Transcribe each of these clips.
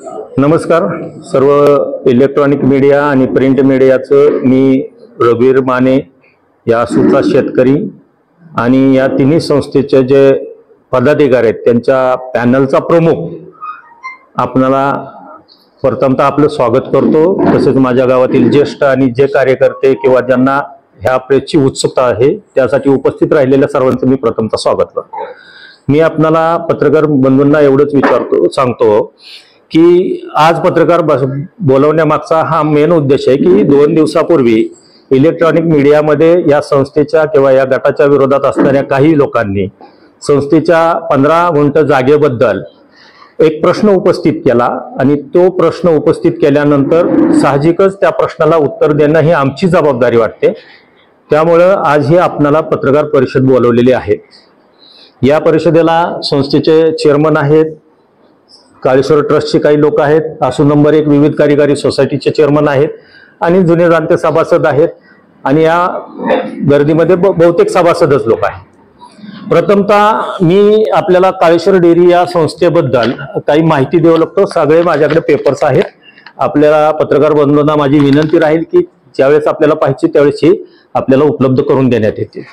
नमस्कार सर्व electronic media आणि प्रिंट मीडियाचं मी रघुवीर माने या सुचा शेतकरी आणि या तिन्ही संस्थेचे जे पदाधिकारी आहेत त्यांच्या पॅनलचा प्रमुख आपणाला प्रथमतः आपलं स्वागत करतो। तसेच माझ्या गावातील ज्येष्ठ आणि जे कार्यकर्ते किंवा ज्यांना ह्या प्रेसची उत्सुकता आहे त्यासाठी उपस्थित राहिलेल्या सर्वांचं मी प्रथमतः स्वागत करतो। मी आपणाला पत्रकार बंधूंना एवढंच सांगतो की आज पत्रकार बोलवण्यामागचा हा मेन उद्देश आहे की 2 दिवसापूर्वी इलेक्ट्रॉनिक मीडियामध्ये या संस्थेच्या किंवा या गटाच्या विरोधात असणाऱ्या काही लोकांनी संस्थेच्या 15 गुंठ जागेबद्दल एक प्रश्न उपस्थित केला आणि तो प्रश्न उपस्थित केल्यानंतर साहजिकच त्या प्रश्नाला उत्तर देणं ही आमची जबाबदारी वाटते। त्यामुळे आज ही आपणाला पत्रकार परिषद बोलवलेली आहे। या परिषदेला संस्थेचे चेअरमन आहेत, काळेश्वर ट्रस्टचे काही लोक आहेत, आसू नंबर 1 विविध कार्यकारी सोसायटीचे चेअरमन आहेत आणि जुने जाणते सभासद आहेत आणि या गर्दीमध्ये बहुतेक सभासदच लोक आहेत। प्रथमतः मी आपल्याला काळेश्वर डेअरी या संस्थेबद्दल काही माहिती देऊ लागतो। सगळे माझ्याकडे पेपर्स आहेत। आपल्याला पत्रकार बंधूंना माझी विनंती राहील की ज्यावेळेस आपल्याला पाहिजे त्यावेळेस ही आपल्याला उपलब्ध करून देण्यात येते।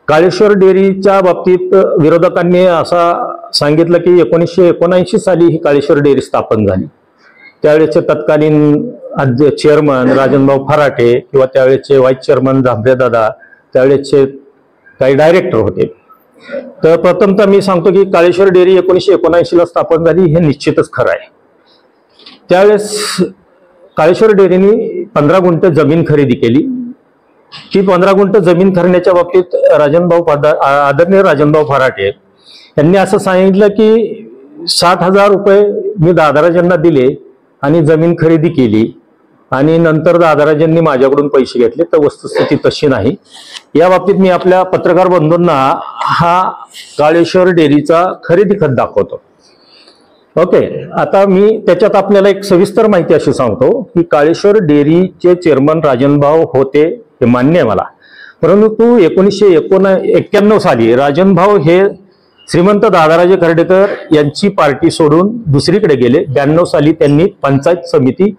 काळेश्वर डेअरीच्या बाबतीत विरोधकांनी असा सांगितलं की 1979 साली ही काळेश्वर डेअरी स्थापन झाली। त्यावेळेचे तत्कालीन चेअरमन राजनभाऊ फराटे किंवा त्यावेळेचे व्हाईस चेअरमन झांबरेदादा त्यावेळेचे काही डायरेक्टर होते। तर प्रथमतः मी सांगतो की काळेश्वर डेअरी 1979 ला स्थापन झाली हे निश्चितच खरं आहे। त्यावेळेस काळेश्वर डेअरीने 15 गुंठ जमीन खरेदी केली। ती 15 गुंठ जमीन खरेदीच्या बाबतीत आदरणीय राजनभाऊ फराटे यांनी असं सांगितलं की 60,000 रुपये मी दादाराजांना दिले आणि जमीन खरेदी केली आणि नंतर दादाराजांनी माझ्याकडून पैसे घेतले। तर वस्तुस्थिती तशी नाही। या बाबतीत मी आपल्या पत्रकार बंधूंना हा काळेश्वर डेअरीचा खरेदी खत दाखवतो। ओके, आता मी त्याच्यात आपल्याला एक सविस्तर माहिती अशी सांगतो की काळेश्वर डेअरीचे चेअरमन राजनभाऊ होते हे मान्य आहे मला, परंतु 1991 साली राजनभाऊ हे श्रीमंत दादाराजे खर्डेकर यांची पार्टी सोडून दुसरीकडे गेले। 92 साली त्यांनी पंचायत समिती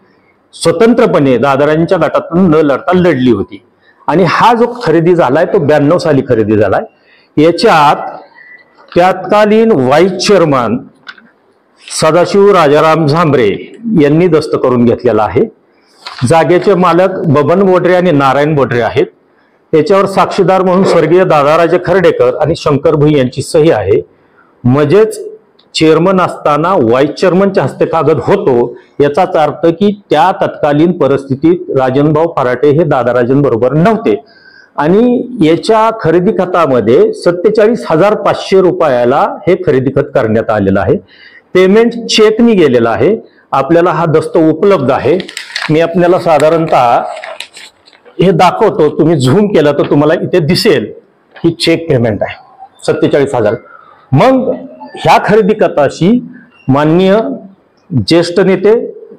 स्वतंत्रपणे दादाराजांच्या गटातून न लढता लढली होती आणि हा जो खरेदी झालाय तो 92 साली खरेदी झालाय। याच्यात तत्कालीन व्हाईस चेअरमन सदाशिव राजाराम झांबरे यांनी दस्त करून घेतलेला आहे। जागेचे मालक बबन बोडरे आणि नारायण बोडरे आहेत। याच्यावर साक्षीदार म्हणून स्वर्गीय दादाराजे खर्डेकर आणि शंकर भुई यांची सही आहे। म्हणजेच चेअरमन असताना व्हाईस चेअरमनच्या हस्ते कागद होतो याचाच अर्थ की त्या तत्कालीन परिस्थितीत राजनभाऊ फराटे हे दादाराजांबरोबर नव्हते आणि याच्या खरेदी खतामध्ये 47,500 रुपयाला हे खरेदी खत करण्यात आलेलं आहे। पेमेंट चेकनी गेलेला आहे। आपल्याला हा दस्त उपलब्ध आहे। मी आपल्याला साधारणतः हे दाखवतो, तुम्ही झूम केला तर तुम्हाला इथे दिसेल ही चेक पेमेंट आहे 47,000। मग ह्या खरेदी खताशी माननीय ज्येष्ठ नेते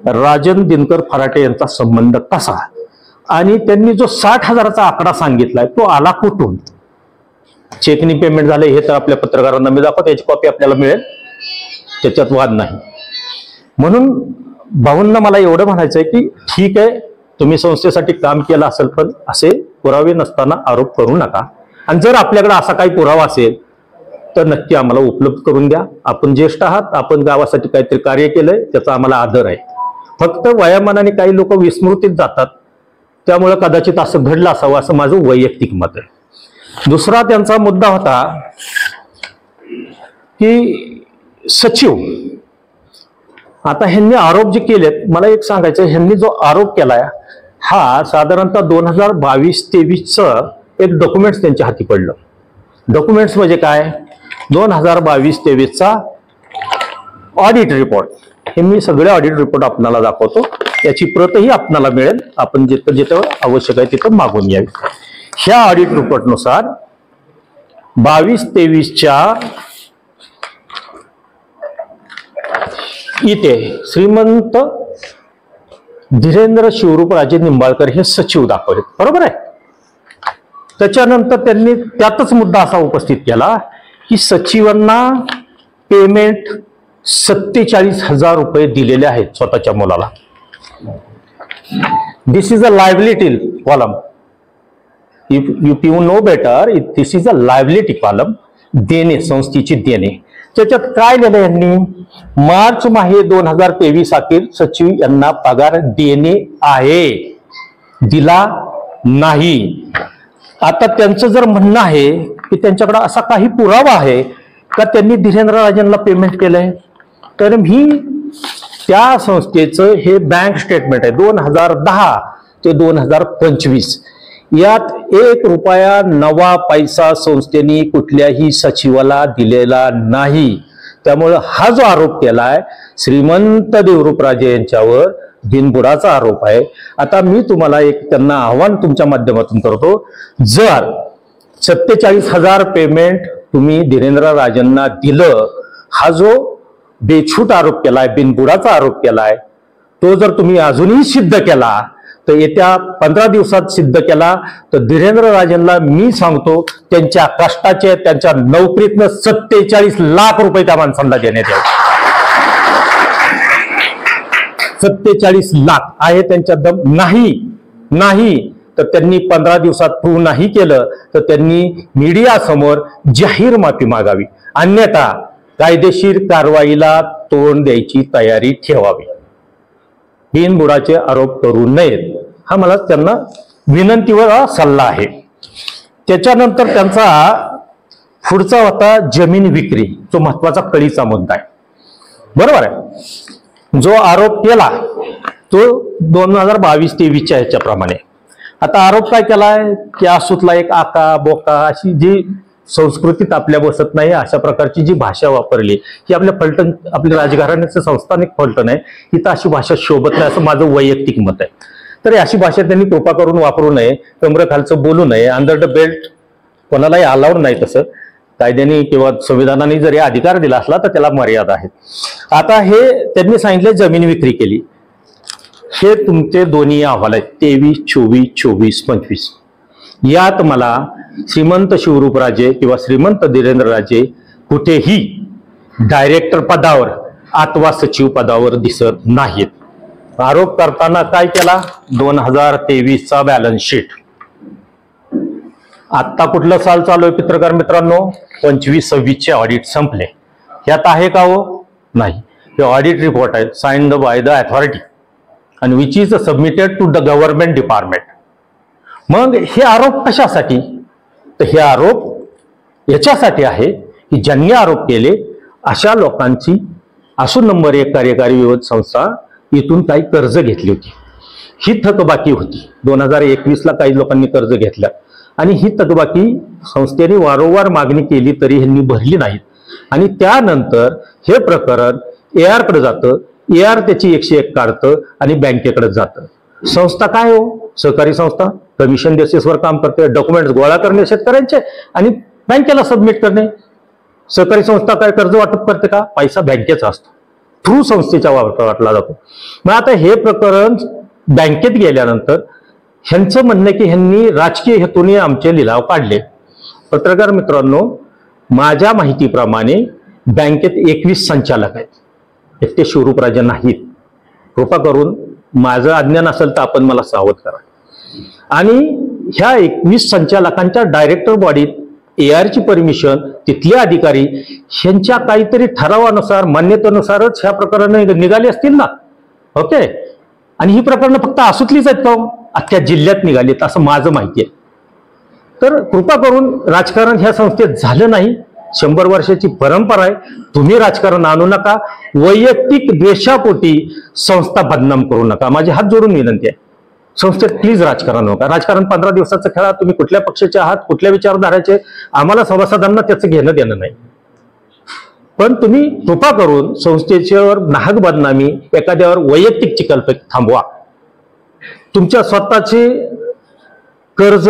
राजन दिनकर फराटे यांचा संबंध कसा आणि त्यांनी जो 60,000चा आकडा सांगितलाय तो आला कुठून? चेकनी पेमेंट झाले हे तर आपल्या पत्रकारांना मी दाखवतो, याची कॉपी आपल्याला मिळेल, त्याच्यात वाद नाही। म्हणून भाऊंना मला एवढं म्हणायचंय की ठीक आहे तुम्ही संस्थेसाठी काम केलं असेल पण असे पुरावे नसताना आरोप करू नका आणि जर आपल्याकडे असा काही पुरावा असेल तर नक्की आम्हाला उपलब्ध करून द्या। आपण ज्येष्ठ आहात, आपण गावासाठी काहीतरी कार्य केलंय त्याचा आम्हाला आदर आहे। फक्त वयामानाने काही लोक विस्मृतीत जातात, त्यामुळे कदाचित असं घडलं असावं असं माझं वैयक्तिक मत आहे। दुसरा त्यांचा मुद्दा होता की सचिव, आता ह्यांनी आरोप जे केलेत मला एक सांगायचं, ह्यांनी जो आरोप केलाय हा साधारणतः 2022-23चं एक डॉक्युमेंट्स त्यांच्या हाती पडलं। डॉक्युमेंट्स म्हणजे काय? 2022-23चा ऑडिट रिपोर्ट। हे मी सगळे ऑडिट रिपोर्ट आपल्याला दाखवतो, याची प्रतही आपल्याला मिळेल, आपण जिथं जिथं आवश्यक आहे तिथं मागून घ्यावी। ह्या ऑडिट रिपोर्टनुसार 22-23च्या इथे श्रीमंत धीरेंद्र शिवरूपराजे निंबाळकर हे सचिव दाखवले, बरोबर आहे। त्याच्यानंतर त्यांनी त्यातच मुद्दा असा उपस्थित केला की सचिवांना पेमेंट 47,000 रुपये दिलेले आहेत स्वतःच्या मुलाला. This is a liability column. If you know better, this is a liability column. देणे, संस्थेची देणे. त्याच्यात काय लिहिलं यांनी? मार्च माहे 2023 अखेर सचिव यांना पगार देणे आहे, दिला नाही. आता त्यांचं जर म्हणणं आहे की त्यांच्याकडे असा काही पुरावा आहे का त्यांनी धीरेंद्र राजनला पेमेंट केलंय, तर मी त्या संस्थेचं हे बँक स्टेटमेंट आहे 2010 ते 2025. यात 1 रुपया 9 पैसा संस्थेने कुठल्याही सचिवाला दिलेला नाही. त्यामुळे हा जो आरोप केलाय श्रीमंत देवरूपराजे यांच्यावर बिनबुडाचा आरोप आहे. आता मी तुम्हाला एक त्यांना आव्हान तुमच्या माध्यमातून करतो, जर 47,000 पेमेंट तुम्ही धीरेंद्र राजनना दिलं, हा जो बेछूट आरोप केलाय, बिनबुडाचा आरोप केलाय, तो जर तुम्ही अजूनही सिद्ध केला तर येत्या 15 दिवसात सिद्ध केला तर धीरेंद्र राजनला मी सांगतो त्यांच्या कष्टाचे, त्यांच्या नोकरीतनं 47 लाख रुपये त्या माणसांना देण्यात यावे. 47 लाख आहे त्यांच्या दम. नाही तर त्यांनी 15 दिवसात प्रूव्ह नाही केलं तर त्यांनी मीडिया समोर जाहीर माफी मागावी, अन्यथा कायदेशीर कारवाईला तोंड द्यायची तयारी ठेवावी. बिनबुडाचे आरोप करू नयेत, हा मला त्यांना विनंतीवर सल्ला आहे. त्याच्यानंतर त्यांचा पुढचा होता जमीन विक्री, जो महत्वाचा कळीचा मुद्दा आहे. बरोबर आहे. जो आरोप केला तो 2022-23च्या ह्याच्याप्रमाणे. आता आरोप काय केलाय की आसूतला एक आका बोका अशी जी संस्कृतीत आपल्या बसत नाही अशा प्रकारची जी भाषा वापरली ही आपल्या फलटण, आपल्या राजघराण्याचं संस्थानिक फलटण आहे, इथं अशी भाषा शोभत नाही असं माझं वैयक्तिक मत आहे. तर अशी भाषा त्यांनी कृपा करून वापरू नये, कमरेखालचं बोलू नये. अंडर द बेल्ट कोणालाही अलाउड नाही, तसं कायद्याने किंवा संविधानाने जरी अधिकार दिला असला तर त्याला मर्यादा आहेत. आता हे त्यांनी सांगितले जमीन विक्री केली. हे तुमचे दोन्ही अहवाल आहेत 23, 24, 24, 25. यात मला श्रीमंत शिवरूपराजे किंवा श्रीमंत धीरेंद्रराजे कुठेही डायरेक्टर पदावर अथवा सचिव पदावर दिसत नाहीत. आरोप करताना काय केला? 2023चा बॅलन्स शीट. आता कुठलं साल चालू आहे पत्रकार मित्रांनो? 25-26चे ऑडिट संपले. यात आहे का हो? नाही. हे ऑडिट रिपोर्ट आहे साइन्ड बाय द अथॉरिटी आणि which is submitted to the government department. मग हे आरोप कशासाठी? तर हे आरोप याच्यासाठी आहे की ज्यांनी आरोप केले अशा लोकांची आसून नंबर 1 कार्यकारी विरोध संस्था इथून काही कर्ज घेतली होती. ही थकबाकी होती. 2021ला काही लोकांनी कर्ज घेतलं आणि ही थकबाकी संस्थेने वारंवार मागणी केली तरी ह्यांनी भरली नाहीत. आणि त्यानंतर हे प्रकरण AR कडे जातं, AR त्याची 101 काढतं आणि बँकेकडे जातं. संस्था काय हो? सहकारी संस्था कमिशन बेसिसवर काम करते. डॉक्युमेंट्स गोळा करणे शेतकऱ्यांचे आणि बँकेला सबमिट करणे. सहकारी संस्था काय कर्ज वाटप करते का? पैसा बँकेचा असतो, थ्रू संस्थेच्या वाटला जातो. मग आता हे प्रकरण बँकेत गेल्यानंतर ह्यांचं म्हणणं की ह्यांनी राजकीय हेतूने आमचे लिलाव काढले. पत्रकार मित्रांनो, माझ्या माहितीप्रमाणे बँकेत 21 संचालक आहेत, एकटे शिवरूपराजे नाहीत. कृपा करून माझं अज्ञान असेल तर आपण मला सावध करा. आणि ह्या 21 संचालकांच्या डायरेक्टर बॉडीत ARची परमिशन, तिथले अधिकारी ह्यांच्या काहीतरी ठरावानुसार, मान्यतेनुसारच ह्या प्रकरण निघाली असतील ना. ओके. आणि ही प्रकरणं फक्त आसूतलीच आहेत का? अख्ख्या जिल्ह्यात निघालीत असं माझं माहिती आहे. तर कृपा करून राजकारण ह्या संस्थेत झालं नाही. 100 वर्षाची परंपरा आहे. तुम्ही राजकारण आणू नका. वैयक्तिक द्वेषापोटी संस्था बदनाम करू नका. माझी हात जोडून विनंती आहे. संस्थेत प्लीज राजकारण नका. राजकारण 15 दिवसाचं खेळा. तुम्ही कुठल्या पक्षाचे आहात, कुठल्या विचारधाराचे, आम्हाला सभासदांना त्याचं घेणं देणं नाही. पण तुम्ही कृपा करून संस्थेच्यावर नाहक बदनामी, एखाद्यावर वैयक्तिक चिखलफेक थांबवा. तुमच्या स्वतःचे कर्ज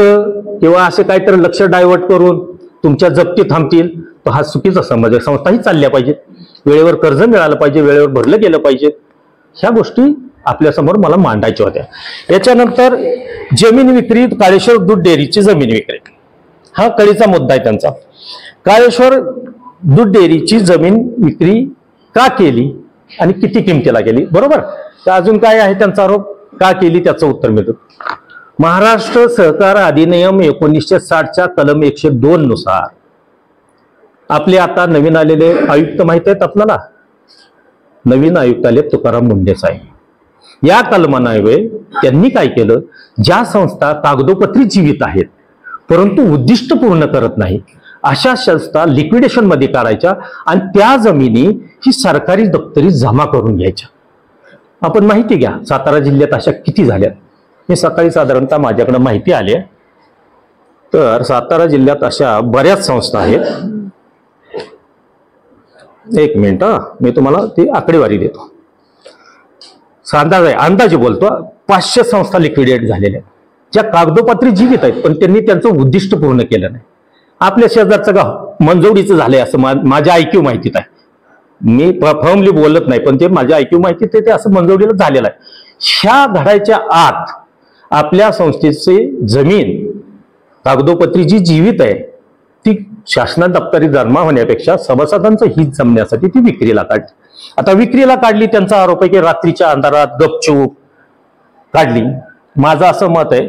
किंवा असे काहीतरी लक्ष डायव्हर्ट करून तुमच्या जप्ती थांबतील तर हा चुकीचा समज आहे. संस्थाही चालल्या पाहिजेत, वेळेवर कर्ज मिळालं पाहिजे, वेळेवर भरलं गेलं पाहिजे. ह्या गोष्टी आपल्यासमोर मला मांडायच्या होत्या. याच्यानंतर जमीन विक्री, काळेश्वर दूध डेअरीची जमीन विक्री, हा कळीचा मुद्दा आहे त्यांचा. काळेश्वर दूध डेअरीची जमीन विक्री का केली आणि किती किमतीला केली, बरोबर. तर अजून काय आहे त्यांचा आरोप, का केली त्याचं उत्तर मिळतं. महाराष्ट्र सहकार अधिनियम 1960च्या कलम 102 नुसार आपले आता नवीन आलेले आयुक्त माहित आहेत आपल्याला, नवीन आयुक्त आले तुकाराम मुंढे साहेब. या कलमान्वये त्यांनी काय केलं, ज्या संस्था कागदोपत्री जीवित आहेत परंतु उद्दिष्ट पूर्ण करत नाही अशा संस्था लिक्विडेशन मध्ये काढायच्या आणि त्या जमिनी ही सरकारी दप्तरी जमा करून घ्यायच्या. आपण माहिती घ्या सातारा जिल्ह्यात अशा किती झाल्या. मी सकाळी साधारणतः माझ्याकडे माहिती आली, तर सातारा जिल्ह्यात अशा बऱ्याच संस्था आहेत. एक मिनिट, मी तुम्हाला ती आकडेवारी देतो. अंदाजे बोलतो, 500 संस्था लिक्विडेट झालेल्या आहेत ज्या कागदोपत्री जीवित आहेत पण त्यांनी त्यांचं उद्दिष्ट पूर्ण केलं नाही. आपल्या शेजारचं गाव मंजवडीचं झालंय असं माझ्या ऐक्यू माहितीत आहे. मी फर्मली बोलत नाही पण ते माझ्या ऐक्यू माहितीत ते असं मंजवडीला झालेलं आहे. ह्या घडायच्या आत आपल्या संस्थेची जमीन कागदोपत्री जी जीवित आहे ती शासना दप्तरी जमा होण्यापेक्षा सभासदांचं हित जमण्यासाठी ती विक्रीला काढली. आता विक्रीला काढली, त्यांचा आरोप आहे की रात्रीच्या अंधारात गपचूप काढली. माझं असं मत आहे,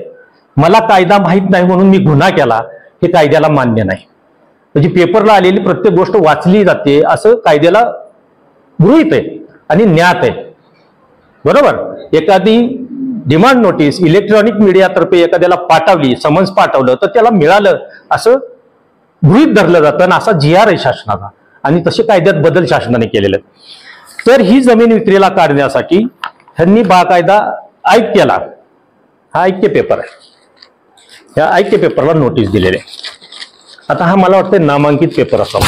मला कायदा माहीत नाही म्हणून मी गुन्हा केला हे कायद्याला मान्य नाही. म्हणजे पेपरला आलेली प्रत्येक गोष्ट वाचली जाते असं कायद्याला गृहीत आहे आणि ज्ञात आहे, बरोबर. एखादी डिमांड नोटीस इलेक्ट्रॉनिक मीडियातर्फे एखाद्याला पाठवली, समन्स पाठवलं तर त्याला मिळालं असं गृहीत धरलं जातं आणि असा GR आहे शासनाचा आणि तसे कायद्यात बदल शासनाने केलेले आहेत. तर ही जमीन विक्रीला काढण्यासाठी त्यांनी बाकायदा ऐक्यला, हा ऐक्य पेपर आहे, या ऐक्य पेपरला नोटीस दिलेली आहे. आता हा मला वाटतं नामांकित पेपर असावा.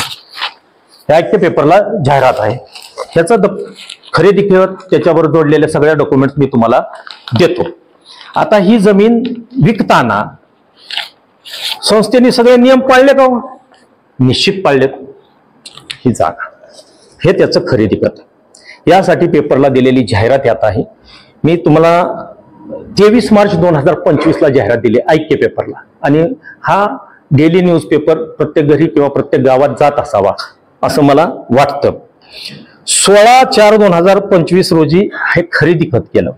या ऐक्य पेपरला जाहिरात आहे, त्याचा खरेदी किंमत त्याच्यावर जोडलेल्या सगळ्या डॉक्युमेंट्स मी तुम्हाला देतो. आता ही जमीन विकताना संस्थेने सगळे नियम पाळले का? निश्चित पाळलेत. ही जागा हे त्याचं खरेदी करत, यासाठी पेपरला दिलेली जाहिरात यात आहे. मी तुम्हाला 23 मार्च 2025ला जाहिरात दिली ऐक्य पेपरला आणि हा डेली न्यूज पेपर प्रत्येक घरी किंवा प्रत्येक गावात जात असावा असं मला वाटतं. 16/4/2025 रोजी हे खरेदी खत केलं.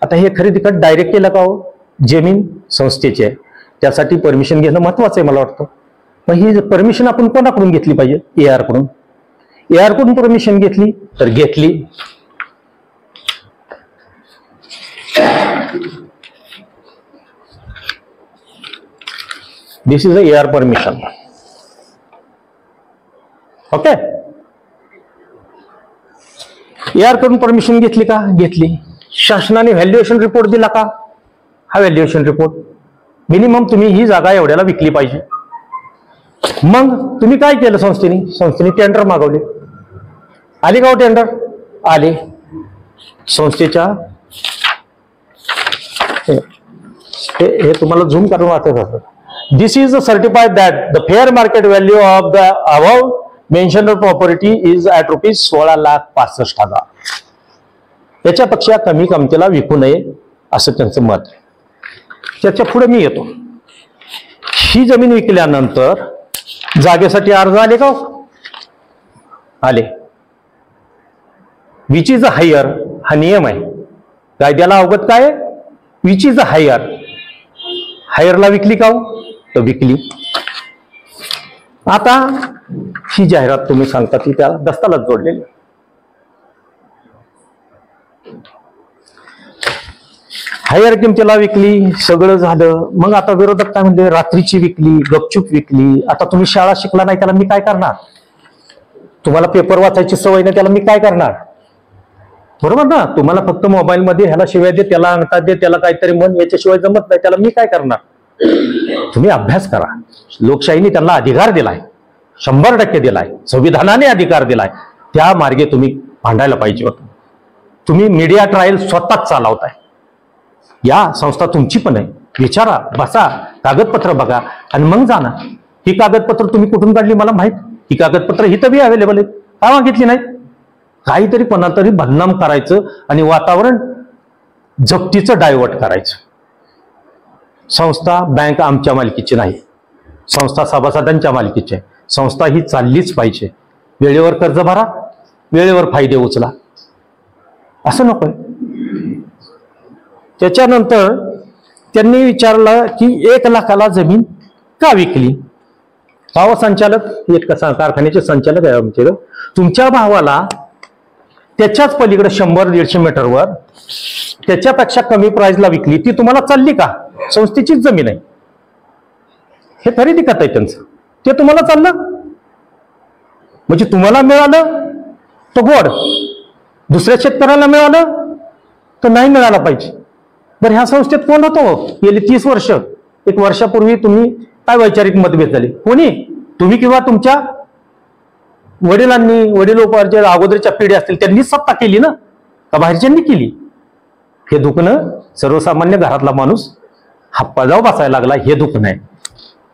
आता हे खरेदी खत डायरेक्ट केलं का हो? जमीन संस्थेची आहे, त्यासाठी परमिशन घेणं महत्वाचं आहे मला वाटतं. मग ही परमिशन आपण कोणाकडून घेतली पाहिजे? AR कडून. AR कडून परमिशन घेतली तर घेतली. This is a AR permission. Okay, AR कडून परमिशन घेतली का? घेतली. शासनाने व्हॅल्युएशन रिपोर्ट दिला का? हा व्हॅल्युएशन रिपोर्ट. मिनिमम तुम्ही ही जागा एवढ्याला विकली पाहिजे. मग तुम्ही काय केलं? संस्थेने टेंडर मागवले. आले का हो टेंडर? आले. संस्थेच्या हे तुम्हाला झूम करून वाटत असं, this is certified that the fair market value of the above mentioned property is at ₹16,65,000. त्याच्यापेक्षा कमी किमतीला विकू नये असं त्यांचं मत आहे. त्याच्या पुढे मी येतो. ही जमीन विकल्यानंतर जागेसाठी अर्ज आले का? आले. विच इज हायर हा नियम आहे कायद्याला अवगत. काय विच इज हायर? हायरला विकली का? तर विकली. आता ही जाहिरात तुम्ही सांगता ती त्या दस्ताला जोडलेली. हायर किमतीला विकली, सगळं झालं. मग आता विरोधक काय म्हणते? रात्रीची विकली, गपचूप विकली. आता तुम्ही शाळा शिकला नाही त्याला मी काय करणार? तुम्हाला पेपर वाचायची सवय नाही त्याला मी काय करणार? बरोबर ना. तुम्हाला फक्त मोबाईल मध्ये ह्याला शिवाय दे, त्याला अंगठा दे, त्याला काहीतरी म्हण, याच्याशिवाय जमत नाही त्याला मी काय करणार? तुम्ही अभ्यास करा. लोकशाहीने त्यांना अधिकार दिलाय, 100% दिलाय. संविधानाने अधिकार दिलाय. त्या मार्गे तुम्ही भांडायला पाहिजे होतं. तुम्ही मीडिया ट्रायल स्वतःच चालवताय. या संस्था तुमची पण आहे. विचारा, बसा, कागदपत्र बघा आणि मग जाना. ही कागदपत्र तुम्ही कुठून काढली मला माहित. ही कागदपत्र ही तर बी अवेलेबल आहेत. का मागितली नाहीत? काहीतरी कोणातरी बदनाम करायचं आणि वातावरण जप्तीचं डायव्हर्ट करायचं. संस्था बँक आमच्या मालकीची नाही, संस्था सभासदांच्या मालकीची आहे. संस्था ही चाललीच पाहिजे. वेळेवर कर्ज भरा, वेळेवर फायदे उचला, असं नकोय. त्याच्यानंतर त्यांनी विचारलं की 1 लाखाला जमीन का विकली. भाव संचालक एक कारखान्याचे संचालक आहे आमच्याकडे, तुमच्या भावाला त्याच्याच पलीकडे 100-150 मीटरवर त्याच्यापेक्षा कमी प्राइसला विकली, ती तुम्हाला चालली का? संस्थेचीच जमीन आहे, हे खरेदी करत आहे त्यांचं, ते तुम्हाला चाललं म्हणजे तुम्हाला मिळालं तो गोड, दुसऱ्या शेतकऱ्याला मिळालं तर नाही मिळाला पाहिजे. बरं, ह्या संस्थेत कोण होतो गेली 30 वर्ष? 1 वर्षापूर्वी तुम्ही काय वैचारिक मतभेद झाले? कोणी? तुम्ही किंवा तुमच्या वडिलांनी, वडिलोपार्जित अगोदरच्या पिढ्या असतील त्यांनीच सत्ता केली ना, का बाहेरच्यांनी केली? हे दुखणं सर्वसामान्य घरातला माणूस हप्पाजाव बसायला लागला, हे दुखणं आहे,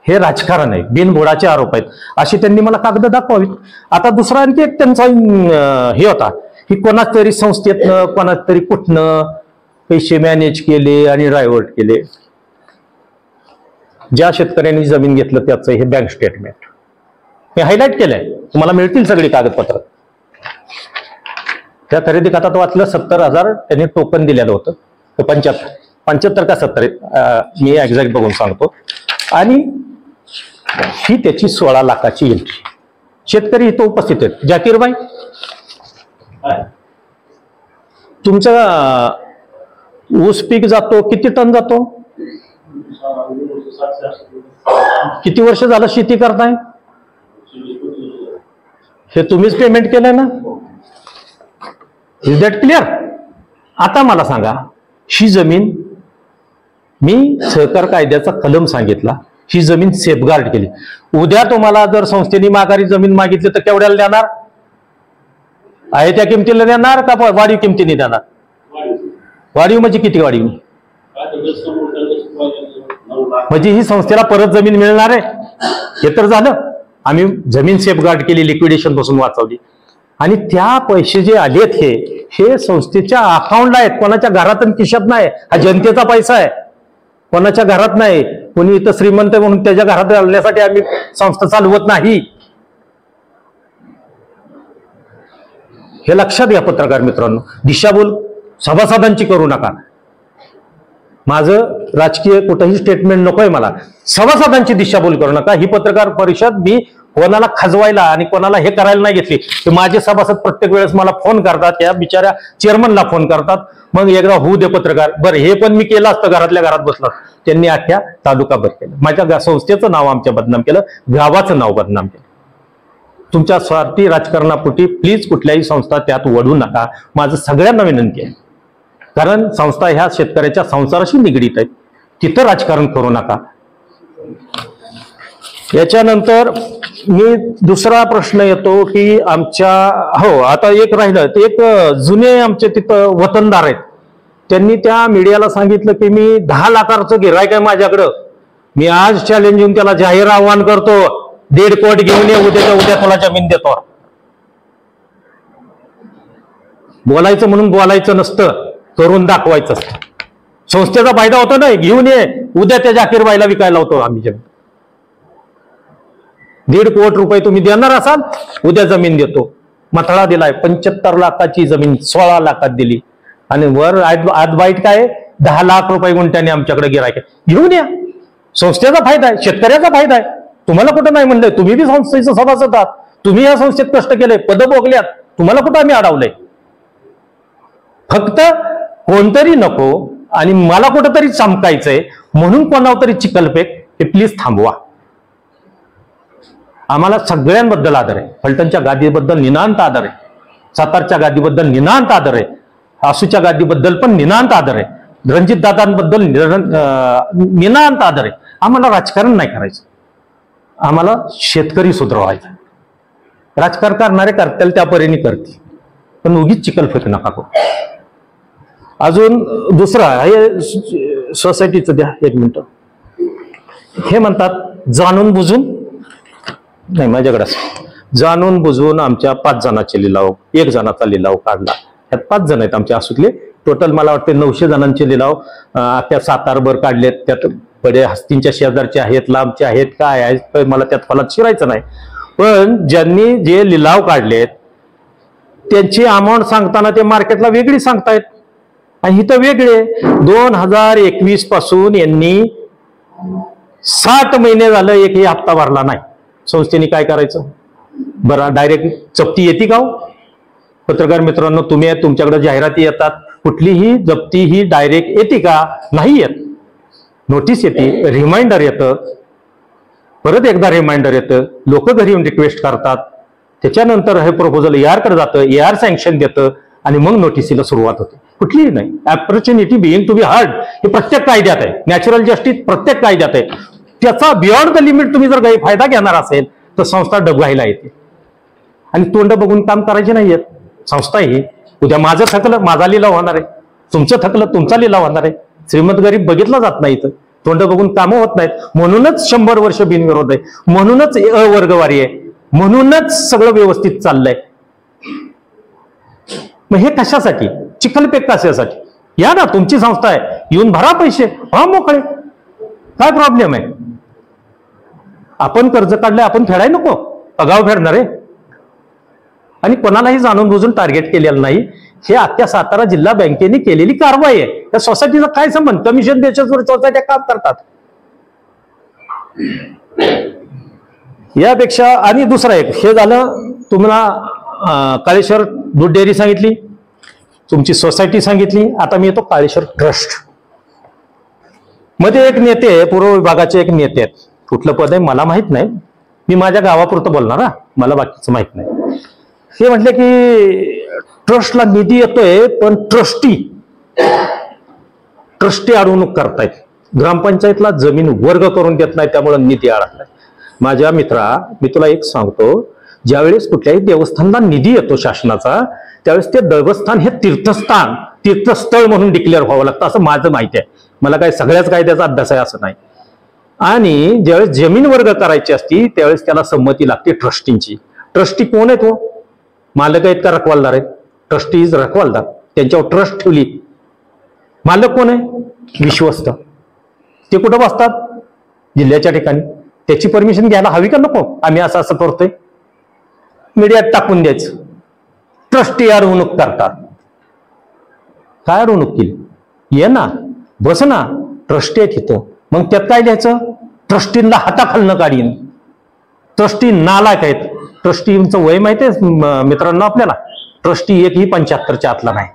हे राजकारण आहे, बिनबुडाचे आरोप आहेत, अशी त्यांनी मला कागद दाखवावीत. आता दुसरा आणखी एक त्यांचा हे होता की कोणाच तरी संस्थेतनं, कोणाच तरी कुठनं पैसे मॅनेज केले आणि डायव्हर्ट केले. ज्या शेतकऱ्यांनी जमीन घेतलं त्याचं हे बँक स्टेटमेंट हे हायलाइट केलंय, तुम्हाला मिळतील सगळी कागदपत्र. त्या खरेदी खात्यात वाचलं 70,000 त्यांनी टोकन दिलेलं होतं, 75 का 70, मी एक्झॅक्ट बघून सांगतो. आणि ही त्याची 16 लाखाची एंट्री. शेतकरी इथं उपस्थित आहेत. जाकीरबाई, तुमचा ऊस पीक जातो किती टन जातो? किती वर्ष झालं शेती करताय? हे तुम्हीच पेमेंट केलंय ना? Is that clear? आता मला सांगा, ही जमीन मी सहकार कायद्याचा कलम सांगितला, ही जमीन सेफगार्ड केली. उद्या तुम्हाला जर संस्थेने माघारी जमीन मागितली तर केवढ्याला देणार? आहे त्या किमतीला देणार का वाढीव किमतीने देणार? वाढीव म्हणजे किती वाढीव? म्हणजे ही संस्थेला परत जमीन मिळणार आहे? हे तर झालं, आम्ही जमीन सेफगार्ड केली, लिक्विडेशन पासून वाचवली. आणि त्या पैसे जे आलेत हे संस्थेच्या अकाउंटला आहेत, कोणाच्या घरात आणि खिशात नाही. हा जनतेचा पैसा आहे, कोणाच्या घरात नाही. कोणी इथं श्रीमंत म्हणून त्याच्या घरात घालण्यासाठी आम्ही संस्था चालवत नाही. हे लक्षात घ्या पत्रकार मित्रांनो. दिशाभूल सभासदांची करू नका. माझं राजकीय कुठंही स्टेटमेंट नकोय मला. सभासदांची दिशाभूल करू नका. ही पत्रकार परिषद मी कोणाला खजवायला आणि कोणाला हे करायला नाही घेतली. की माझे सभासद प्रत्येक वेळेस मला फोन करतात, त्या बिचाऱ्या चेअरमनला फोन करतात, मग एकदा होऊ दे पत्रकार. बरं, हे पण मी केलं असतं घरातल्या घरात बसलं. त्यांनी अख्ख्या तालुकाभर केलं, माझ्या संस्थेचं नाव आमच्या बदनाम केलं, गावाचं नाव बदनाम केलं. तुमच्या स्वार्थी राजकारणापोटी प्लीज कुठल्याही संस्था त्यात वढू नका, माझं सगळ्यांना विनंती आहे. कारण संस्था ह्या शेतकऱ्याच्या संसाराशी निगडीत आहेत, तिथं राजकारण करू नका. याच्यानंतर मी दुसरा प्रश्न येतो की आमच्या, हो आता एक राहिलं, ते एक जुने आमचे तिथं वतनदार आहेत, त्यांनी त्या मीडियाला सांगितलं की मी 10 लाखाचं गिऱ्हाईक आहे माझ्याकडं, मी आज चॅलेंज देऊन त्याला जाहीर आव्हान करतो, 1.5 कोटी घेऊन ये, उद्याच्या उद्या तुला जमीन देतो. बोलायचं म्हणून बोलायचं नसतं, करून दाखवायचं असतं. संस्थेचा फायदा होतो ना, घेऊन ये, उद्या त्या जाकीरबाईला विकायला होतो आम्ही जमीन. 1.5 कोटी रुपये तुम्ही देणार असाल, उद्या जमीन देतो. मथळा दिलाय, 75 लाखाची जमीन 16 लाखात दिली. आणि वर आज बाईट काय, 10 लाख रुपये गुंठ्याने आमच्याकडे गिऱ्हाईक आहे, घेऊन या. संस्थेचा फायदा आहे, शेतकऱ्याचा फायदा आहे. तुम्हाला कुठं नाही म्हणलंय, तुम्ही बी संस्थेचं सभासद आहात, तुम्ही या संस्थेत कष्ट केले, पद भोगल्यात, तुम्हाला कुठं आम्ही अडवलंय. फक्त कोणतरी नको आणि मला कुठंतरी चमकायचंय म्हणून कोणावर तरी चिखलफेक, हे प्लीज थांबवा. आम्हाला सगळ्यांबद्दल आदर आहे. फलटणच्या गादीबद्दल निनांत आदर आहे, सातारच्या गादीबद्दल निनांत आदर आहे, आसूच्या गादीबद्दल पण निनांत आदर आहे, रणजित दादांबद्दल निनांत आदर आहे. आम्हाला राजकारण नाही करायचं, आम्हाला शेतकरी सुधारायचा. राजकारण करणारे करतील त्या परीने करतील, पण उगीच चिखलफेक नका करू. अजून दुसरा हे सोसायटीचं द्या, 1 मिनिट. हे म्हणतात जाणून बुजून, नाही माझ्याकडे जाणून बुजून आमच्या 5 जणांचे लिलाव, 1 जणाचा लिलाव काढला. त्यात 5 जण आहेत आमच्या आसूतले. टोटल मला वाटते 900 जणांचे लिलाव त्या सातारभर काढलेत. त्यात बडे हस्तींच्या शेजारचे आहेत, लांबचे आहेत, काय आहेत मला त्यात फलात शिरायचं नाही. पण ज्यांनी जे लिलाव काढलेत त्यांची अमाऊंट सांगताना ते मार्केटला वेगळी सांगतायत आणि इथं वेगळे. 2021 पासून यांनी 60 महिने झालं एकही हप्ता भरला नाही. संस्थेने काय करायचं बरं? डायरेक्ट जप्ती येते का? पत्रकार मित्रांनो, तुम्ही तुमच्याकडे जाहिराती येतात, कुठलीही जप्ती ही डायरेक्ट येते का? नाही येत. नोटीस येते, रिमाइंडर येतं, परत एकदा रिमाइंडर येतं, लोक घरी येऊन रिक्वेस्ट करतात, त्याच्यानंतर हे प्रपोजल AR कडे जातं, AR सँक्शन देतं आणि मग नोटिसीला सुरुवात होते. कुठलीही नाही. Opportunity being to be heard हे प्रत्येक कायद्यात आहे. नॅचरल जस्टिस प्रत्येक कायद्यात आहे. त्याचा बियॉन्ड द लिमिट तुम्ही जर काही फायदा घेणार असेल तर संस्था डबघाईला येते आणि तोंड बघून काम करायचे नाहीयेत. संस्था ही उद्या माझं थकलं माझा लिलाव होणार आहे, तुमचं थकलं तुमचा लिलाव होणार आहे. श्रीमंत गरीब बघितला जात नाही, इथं तोंड बघून कामं होत नाहीत. म्हणूनच 100 वर्ष बिनविरोध आहे, म्हणूनच अवर्गवारी आहे, म्हणूनच सगळं व्यवस्थित चाललंय. मग हे कशासाठी? चिखलपेक कशासाठी? या ना, तुमची संस्था आहे, येऊन भरा पैसे, हा मोकळे, काय प्रॉब्लेम आहे? आपण कर्ज काढलंय, आपण फेडाय नको? अगाव फेडणार आहे आणि कोणालाही जाणून बुजून टार्गेट केलेलं नाही. हे अख्ख्या सातारा जिल्हा बँकेने केलेली कारवाई आहे. त्या सोसायटीचा काय संबंध? कमिशन बेसिसवर सोसायट्या काम करतात. यापेक्षा आणि दुसरा एक हे झालं, तुम्हाला काळेश्वर दूध डेअरी सांगितली, तुमची सोसायटी सांगितली. आता मी येतो काळेश्वर ट्रस्ट मध्ये. एक नेते, पूर्व विभागाचे एक नेते आहेत, कुठलं पद आहे मला माहित नाही, मी माझ्या गावापुरतं बोलणार हा, मला बाकीचं माहित नाही. हे म्हटले की ट्रस्टला निधी येतोय पण ट्रस्टी अडवणूक करतायत, ग्रामपंचायतला जमीन वर्ग करून देत नाही, त्यामुळे निधी अडकलाय. माझ्या मित्रा, मी तुला एक सांगतो, ज्यावेळेस कुठल्याही देवस्थानला निधी येतो शासनाचा, त्यावेळेस ते देवस्थान हे तीर्थस्थळ म्हणून डिक्लेअर व्हावं लागतं, असं माझं माहिती आहे. मला काय सगळ्याच कायद्याचा अभ्यास आहे असं नाही. आणि ज्यावेळेस जमीन वर्ग करायची असती त्यावेळेस त्याला संमती लागते ट्रस्टींची. ट्रस्टी कोण आहे? तो मालक आहेत का रखवालदार आहेत? ट्रस्टी इज रखवालदार, त्यांच्यावर ट्रस्ट ठेवली. मालक कोण आहे? विश्वस्त. ते कुठं बसतात? जिल्ह्याच्या ठिकाणी. त्याची परमिशन घ्यायला हवी का नको? आम्ही असं असं करतोय, मीडियात टाकून द्यायचं. ट्रस्टी अडवणूक करतात. काय अडवणूक केली? ये ना, बस ना, ट्रस्टी आहे तिथं. मग त्यात काय द्यायचं? ट्रस्टींना हाताखालनं काढीन. ट्रस्टी नालायक आहेत. ट्रस्टीचं वय माहिती आहे मित्रांनो आपल्याला? ट्रस्टी एकही 75च्या आतला नाही.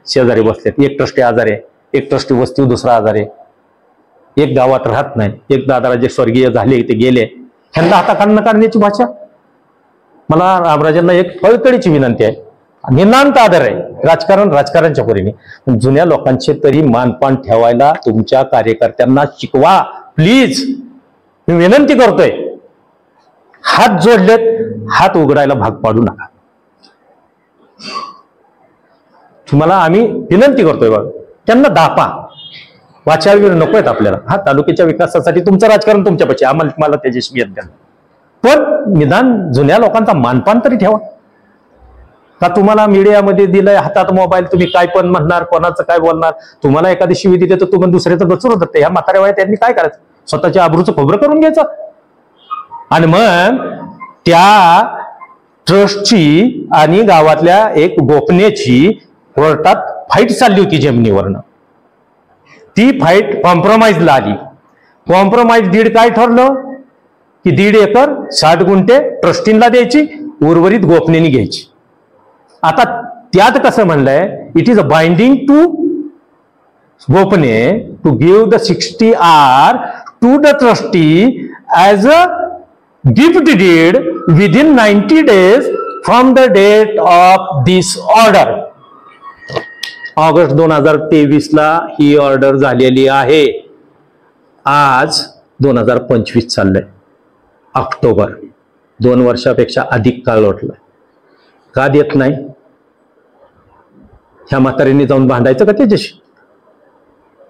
शेजारी बसलेत, एक ट्रस्टी आजारी आहे, एक ट्रस्टी वस्ती दुसरा आजारी आहे, एक गावात राहत नाही, एक दादाराजे स्वर्गीय झाले ते गेले. ह्यांना हाताखालनं काढण्याची भाषा? मला रामराजांना एक कळकळीची विनंती आहे, निनांत आदर आहे, राजकारणच्या परीने जुन्या लोकांचे तरी मानपान ठेवायला तुमच्या कार्यकर्त्यांना शिकवा प्लीज. मी विनंती करतोय, हात जोडलेत, हात उघडायला भाग पाडू नका. तुम्हाला आम्ही विनंती करतोय बघ, त्यांना दापा. वाचावीर नकोयत आपल्याला. हा, तालुक्याच्या विकासासाठी तुमचं राजकारण तुमच्यापाशी, मला त्याच्याशी येत द्या, पण निदान जुन्या लोकांचा मानपान तरी ठेवा. का तुम्हाला मीडियामध्ये दिलंय हातात मोबाईल, तुम्ही काय पण म्हणणार, कोणाचं काय बोलणार. तुम्हाला एखादी शिवी दिली तर तुम्ही दुसऱ्याचं गचूर होतात. ह्या म्हाताऱ्या वयात त्यांनी काय करायचं? स्वतःच्या आबरूचं खोबरं करून घ्यायचं. आणि मग त्या ट्रस्टची आणि गावातल्या एक गोपनीयची कोर्टात फाईट चालली होती जमिनीवरनं. ती फाईट कॉम्प्रोमाइजला आली. कॉम्प्रोमाइज डीड काय ठरलं की 1.5 एकर 60 गुंठे ट्रस्टींना द्यायची, उर्वरित गोपनीयनी घ्यायची. आता त्यात कसं म्हणलंय, it is a binding to गोपनीय to give the 60 R to the trustee as a gift deed within 90 days from the date of this order. August 2023ला ही ऑर्डर झालेली आहे. आज 2025 चाललंय, ऑक्टोबर. 2 वर्षापेक्षा अधिक काळ लोटलाय. का देत नाही? ह्या म्हातारीने जाऊन भांडायचं का त्याच्याशी?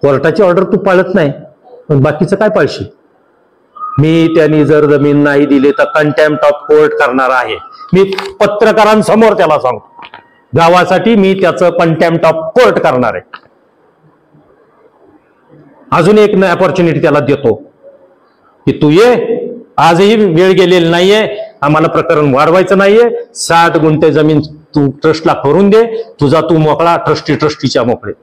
कोर्टाची ऑर्डर तू पाळत नाही, पण बाकीचं काय पाळशी? मी त्यांनी जर जमीन नाही दिली तर कंटेम्प्ट ऑफ कोर्ट करणार आहे. मी पत्रकारांसमोर त्याला सांगतो, गावासाठी मी त्याचं कंटेम्प्ट ऑफ कोर्ट करणार आहे. अजून एक अपॉर्च्युनिटी त्याला देतो की तू ये, आजही वेळ गेलेली नाहीये, आम्हाला प्रकरण वाढवायचं नाहीये. 60 गुंठे जमीन तू ट्रस्टला करून दे, तुझा तू मोकळा, ट्रस्टीच्या मोकळे.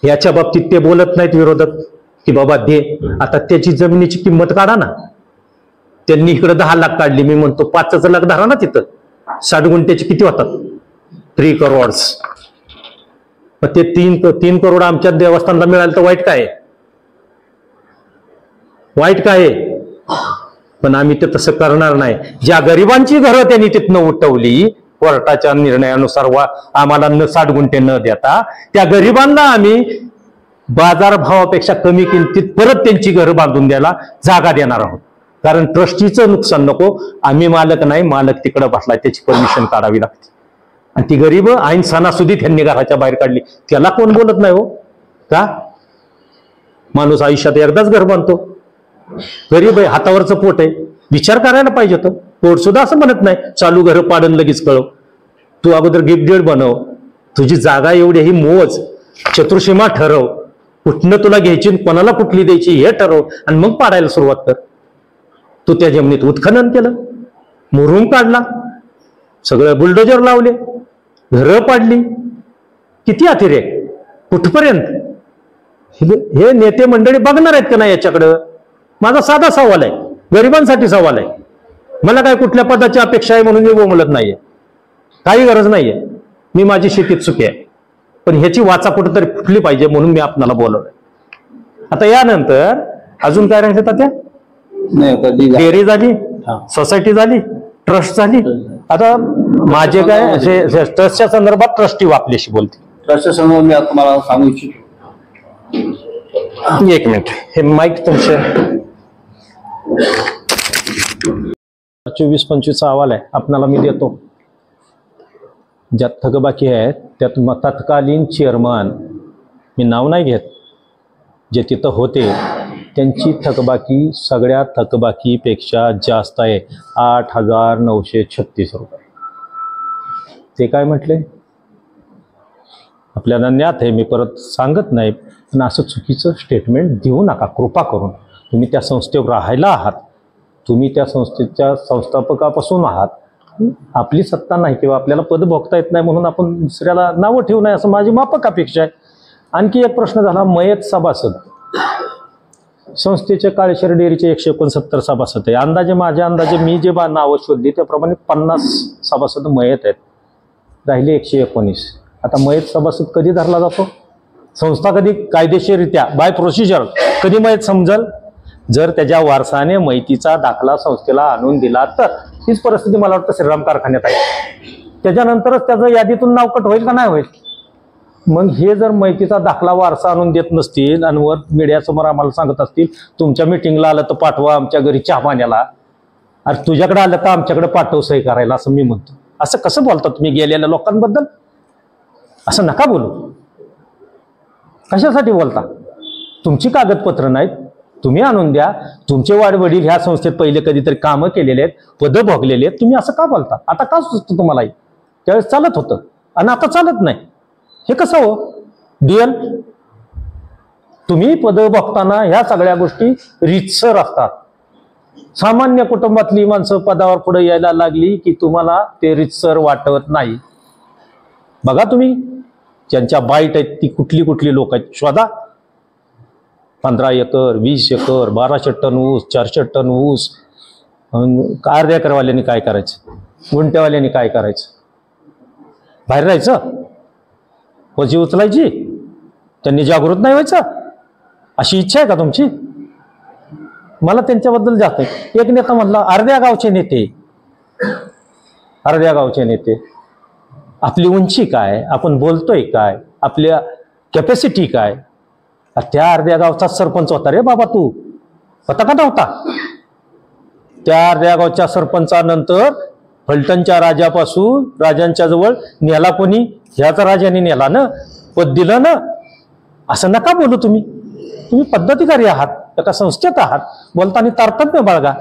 याच्या बाबतीत ते बोलत नाहीत विरोधक की बाबा दे. आता त्याची जमिनीची किंमत काढा ना. त्यांनी इकडे 10 लाख काढली, मी म्हणतो 5 लाख धरा ना तिथं. 60 गुंठ्याचे किती होतात? 3 करोड. मग ते 3 करोड आमच्या देवस्थानला मिळालं तर वाईट काय? वाईट काय? पण आम्ही ते तसं करणार नाही. ज्या गरिबांची घरं त्यांनी तिथनं उठवली कोर्टाच्या निर्णयानुसार, आम्हाला 60 गुंठे न देता, त्या गरिबांना आम्ही बाजारभावापेक्षा कमी किमतीत परत त्यांची घरं बांधून द्यायला जागा देणार आहोत. कारण ट्रस्टीचं नुकसान नको. आम्ही मालक नाही, मालक तिकडं बसलाय, त्याची परमिशन काढावी लागते. आणि ती गरीब ऐन सणासुदी त्यांनी घराच्या बाहेर काढली, त्याला कोण बोलत नाही हो का? माणूस आयुष्यात एकदाच घर बांधतो. गरीब आहे, हातावरचं पोट आहे, विचार करायला पाहिजे होतं. पोट सुद्धा असं म्हणत नाही चालू घर पाडून लगेच कळव. तू अगोदर गिफ्ट डेड बनव, तुझी जागा एवढी ही मोज, चतुर्सीमा ठरव, कुठनं तुला घ्यायची कोणाला कुठली द्यायची हे ठरव, आणि मग पाडायला सुरुवात कर. तू त्या जमिनीत उत्खनन केलं, मुरुम काढला, सगळं बुलडोजर लावले, घरं पाडली. किती अतिरेक, कुठपर्यंत? हे नेते मंडळी बघणार आहेत का नाही याच्याकडं? माझा साधा सवाल आहे, गरिबांसाठी सवाल आहे. मला काय कुठल्या पदाची अपेक्षा आहे म्हणून मी बोलत नाहीये, काही गरज नाहीये. मी माझी शेतीत सुखी आहे, पण ह्याची वाचा कुठेतरी फुटली पाहिजे म्हणून मी आपल्याला बोलवलंय. आता यानंतर अजून काय राहायचं तात्या? डेअरी झाली, सोसायटी झाली, ट्रस्ट झाली. आता माझे काय ट्रस्टच्या संदर्भात ट्रस्टी आपल्याशी बोलते. ट्रस्टच्या संदर्भात मी तुम्हाला सांगू इच्छितो. एक मिनिट, हे माईक तुमचे 24-25 अहवाल आहे आपणाला मी देतो. ज्यात थकबाकी आहेत त्यात तत्कालीन चेअरमन, मी नाव नाही घेत, जे तिथं होते त्यांची थकबाकी सगळ्या थकबाकीपेक्षा जास्त आहे, 8,936 रुपये. ते काय म्हटले? आपल्याला ज्ञात आहे, मी परत सांगत नाही, पण असं चुकीचं स्टेटमेंट देऊ नका कृपा करून. तुम्ही त्या संस्थेवर राहायला आहात, तुम्ही त्या संस्थेच्या संस्थापकापासून आहात. आपली सत्ता नाही किंवा आपल्याला पद भोगता येत नाही म्हणून आपण दुसऱ्याला नावं ठेवू नये असं माझी माफक अपेक्षा आहे. आणखी एक प्रश्न झाला, मयत सभासद. संस्थेचे काळेश्वर डेअरीचे 169 सभासद आहे. अंदाजे माझ्या अंदाजे मी जे नावं शोधली त्याप्रमाणे 50 सभासद मयत आहेत, राहिले 119. आता मयत सभासद कधी धरला जातो? संस्था कधी कायदेशीररित्या बाय प्रोसिजर कधी मयत समजल? जर त्याच्या वारसाने माहितीचा दाखला संस्थेला आणून दिला तर. हीच परिस्थिती मला वाटतं श्रीराम कारखान्यात आहे. त्याच्यानंतरच त्याचं यादीतून नाव कट होईल का नाही होईल? मग हे जर माहितीचा दाखला वारसा आणून देत नसतील आणि वर मीडियासमोर आम्हाला सांगत असतील तुमच्या मिटिंगला आलं तर पाठवा, आमच्या घरी चहा पाण्याला, अरे तुझ्याकडे आलं तर आमच्याकडे पाठव सही करायला, असं मी म्हणतो. असं कसं बोलता तुम्ही गेलेल्या लोकांबद्दल? असं नका बोलू. कशासाठी बोलता? तुमची कागदपत्र नाहीत, तुम्ही आणून द्या. तुमचे वाडवडील ह्या संस्थेत पहिले कधीतरी कामं केलेले आहेत, पदं भोगलेले आहेत, तुम्ही असं का बोलता? आता का सुचतं तुम्हाला? त्यावेळेस चालत होतं आणि आता चालत नाही, हे कसं हो? डिएल तुम्ही पदं भोगताना ह्या सगळ्या गोष्टी रीतसर असतात. सामान्य कुटुंबातली माणसं पदावर पुढे यायला लागली की तुम्हाला ते रीतसर वाटत नाही. बघा तुम्ही ज्यांच्या बाईट आहेत ती कुठली कुठली लोक आहेत शोधा. 15 एकर, 20 एकर, 1200 टन ऊस, 400 टन ऊस. अर्ध्या एकरवाल्यांनी काय करायचं? गुंठ्यावाल्यांनी काय करायचं? बाहेर राहायचं, वजी उचलायची, त्यांनी जागृत नाही व्हायचं, अशी इच्छा आहे का तुमची? मला त्यांच्याबद्दल जात आहे. एक नेता म्हटला अर्ध्या गावचे नेते, अर्ध्या गावचे नेते. आपली उंची काय, आपण बोलतोय काय, आपल्या कॅपॅसिटी काय? त्या अर्ध्या गावचा सरपंच होता रे बाबा, तू होता का नव्हता? त्या अर्ध्या गावच्या सरपंचानंतर फलटणच्या राजापासून राजांच्या जवळ नेला कोणी? ह्याच राजाने नेला ना, पद दिलं ना. असं नका बोलू तुम्ही. तुम्ही पद्धतिकारी आहात, एका संस्थेत आहात, बोलताना तारतम्य बाळगा.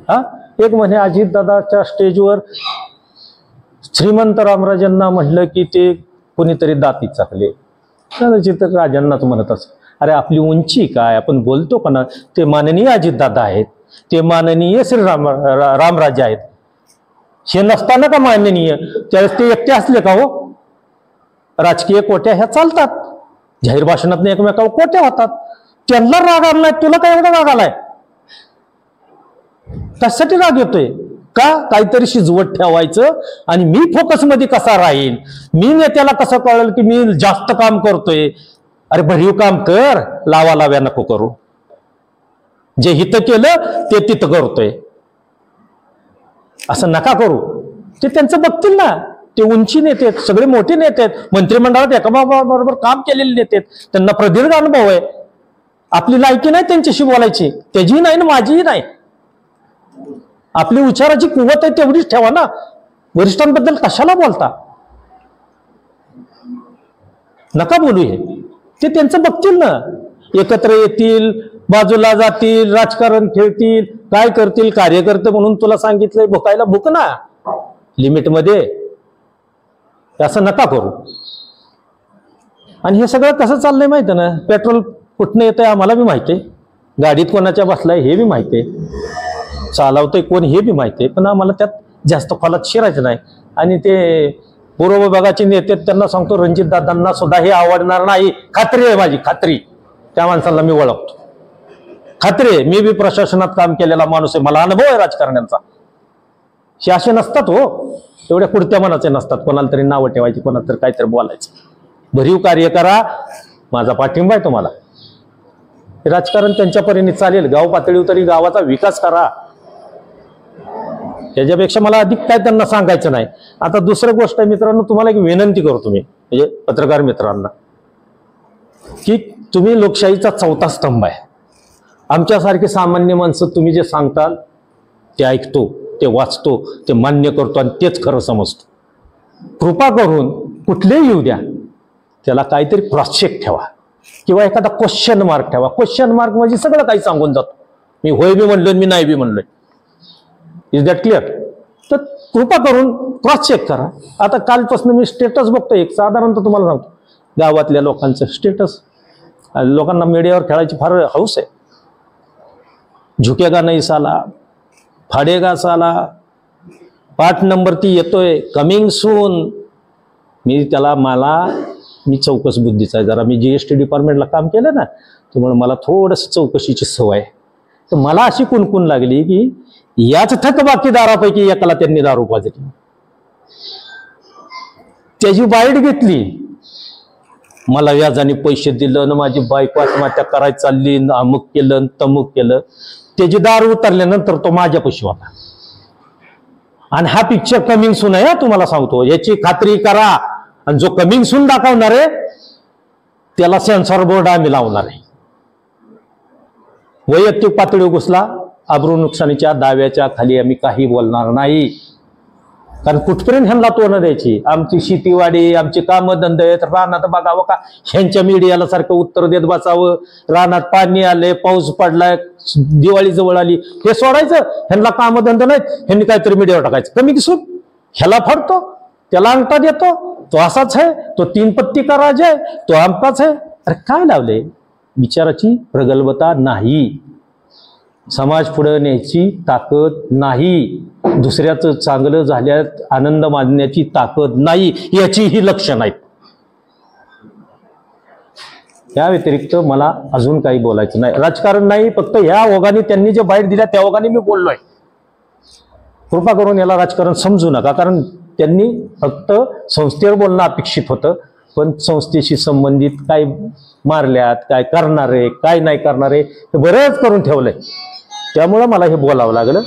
हा एक म्हणे अजितदादाच्या स्टेजवर श्रीमंत रामराजांना म्हटलं की ते कोणीतरी दाती चाकले, कदाचित राजांनाच म्हणत असं. अरे आपली उंची काय, आपण बोलतो का ना? ते माननीय अजितदादा आहेत, ते माननीय रामराजे आहेत. हे नसताना का माननीय त्यावेळेस ते एकटे असले का हो? राजकीय कोट्या ह्या चालतात, जाहीर भाषणात एकमेकावर कोट्या होतात. त्यांना राग आलाय, तुला काय एवढा राग आलाय? कशासाठी राग येतोय? का काहीतरी शिजवत ठेवायचं आणि मी फोकसमध्ये कसा राहीन, मी नेत्याला कसं कळेल की मी जास्त काम करतोय. अरे भरीव काम कर, लाव्या नको करू. जे हित केलं ते तिथं करतोय असं नका करू. ते त्यांचं बघतील ना, ते उंची नेते आहेत, सगळे मोठे नेते आहेत, मंत्रिमंडळात एकाबरोबर काम केलेले नेते आहेत, त्यांना प्रदीर्घ अनुभव आहे. आपली लायकी नाही त्यांच्याशी बोलायची, त्याचीही नाही ना माझीही नाही. आपली विचाराची कुवत आहे तेवढीच ठेवा ना. वरिष्ठांबद्दल कशाला बोलता? नका बोलू. हे ते त्यांचं बघतील ना, एकत्र येतील, बाजूला जातील, राजकारण खेळतील, काय करतील. कार्यकर्ते म्हणून तुला सांगितलंय, भुकायला भुक ना लिमिटमध्ये. असं नका करू. आणि हे सगळं कसं चाललंय माहिती ना, पेट्रोल कुठनं येतंय आम्हाला बी माहिती आहे, गाडीत कोणाच्या बसलाय हे बी माहिती आहे, चालवतोय कोण हे बी माहिती आहे, पण आम्हाला त्यात जास्त खोलात शिरायचं नाही. आणि ते पूर्व विभागाचे नेते त्यांना सांगतो, रणजित दादांना सुद्धा हे आवडणार नाही. खात्री आहे माझी, खात्री. त्या माणसाला मी ओळखतो, खात्री आहे. मी बी प्रशासनात काम केलेला माणूस आहे, मला अनुभव आहे राजकारण्यांचा. हे असे नसतात हो, एवढ्या कुडत्या मनाचे नसतात. कोणाला तरी नावं ठेवायची, कोणाला तरी काहीतरी बोलायचं. भरीव कार्य करा, माझा पाठिंबा आहे तुम्हाला. राजकारण त्यांच्या परीने चालेल, गाव पातळीवर तरी गावाचा विकास करा. त्याच्यापेक्षा मला अधिक काय त्यांना सांगायचं नाही. आता दुसरी गोष्ट आहे मित्रांनो, तुम्हाला एक विनंती करतो मी, म्हणजे पत्रकार मित्रांना, की तुम्ही लोकशाहीचा चौथा स्तंभ आहे. आमच्यासारखे सामान्य माणसं तुम्ही जे सांगताल ते ऐकतो, ते वाचतो, ते मान्य करतो आणि तेच खरं समजतो. कृपा करून कुठलेही येऊ द्या, त्याला काहीतरी क्रॉस चेक ठेवा किंवा एखादा क्वेश्चन मार्क ठेवा. क्वेश्चन मार्क म्हणजे सगळं काही सांगून जातो. मी होय बी म्हणलोय, मी नाही बी म्हणलोय. Is that clear? तर कृपा करून क्रॉस चेक करा. आता कालपासून मी स्टेटस बघतोय, एक साधारणतः तुम्हाला सांगतो, गावातल्या लोकांचं स्टेटस. लोकांना मीडियावर खेळायची फार हौस आहे. झुकेगा नाही साला, फाडेगा साला, पार्ट नंबर 3 येतोय, कमिंग सून. मी चौकस बुद्धीचा आहे जरा. मी GST डिपार्टमेंटला काम केलं ना, त्यामुळे मला थोडंसं चौकशीची सवय आहे. तर मला अशी कुणकुण लागली की याच थकबाकीदारापैकी एकाला त्यांनी दारू पाजली, त्याची बाईट घेतली, मला व्याजाने पैसे दिलं, माझी बायको आत्महत्या करायला चालली, अमुक केलं तमुक केलं. त्याची दारू उतरल्यानंतर तो माझ्यापाशी होता. आणि हा पिक्चर कमिंग सून आहे, तुम्हाला सांगतो, याची खात्री करा. आणि जो कमिंग सून दाखवणार आहे त्याला सेन्सॉर बोर्ड आम्ही लावणार आहे. वैयक्तिक पातळीवर घुसला, अब्रू नुकसानीच्या दाव्याच्या खाली आम्ही काही बोलणार नाही. कारण कुठपर्यंत ह्यांना तोंड द्यायची? आमची शेतीवाडी, आमची कामं धंदे आहेत, रानात बघावं का ह्यांच्या मीडियाला सारखं उत्तर देत बसावं? रानात पाणी आले, पाऊस पडलाय, दिवाळी जवळ आली, हे सोडायचं? ह्यांना कामं धंदे नाहीत, ह्यांनी काहीतरी मीडियावर टाकायचं. कमी दिसून ह्याला फाडतो, त्याला अंगठा देतो, तो असाच आहे, तो 3 पत्ती का राज आहे, तो आमकाच आहे. अरे काय लावले? विचाराची प्रगल्भता नाही, समाज पुढे न्यायची ताकद नाही, दुसऱ्याचं चांगलं झाल्यात आनंद मानण्याची ताकद नाही, याची ही लक्षणं आहेत. या व्यतिरिक्त मला अजून काही बोलायचं नाही. राजकारण नाही, फक्त ह्या ओघाने त्यांनी जे बाईट दिल्या त्या ओघाने मी बोललोय. कृपा करून याला राजकारण समजू नका, कारण त्यांनी फक्त संस्थेवर बोलणं अपेक्षित होतं, पण संस्थेशी संबंधित काय मारल्यात, काय करणारे, काय नाही करणारे, हे बरेच करून ठेवलंय. त्यामुळं मला हे बोलावं लागलं.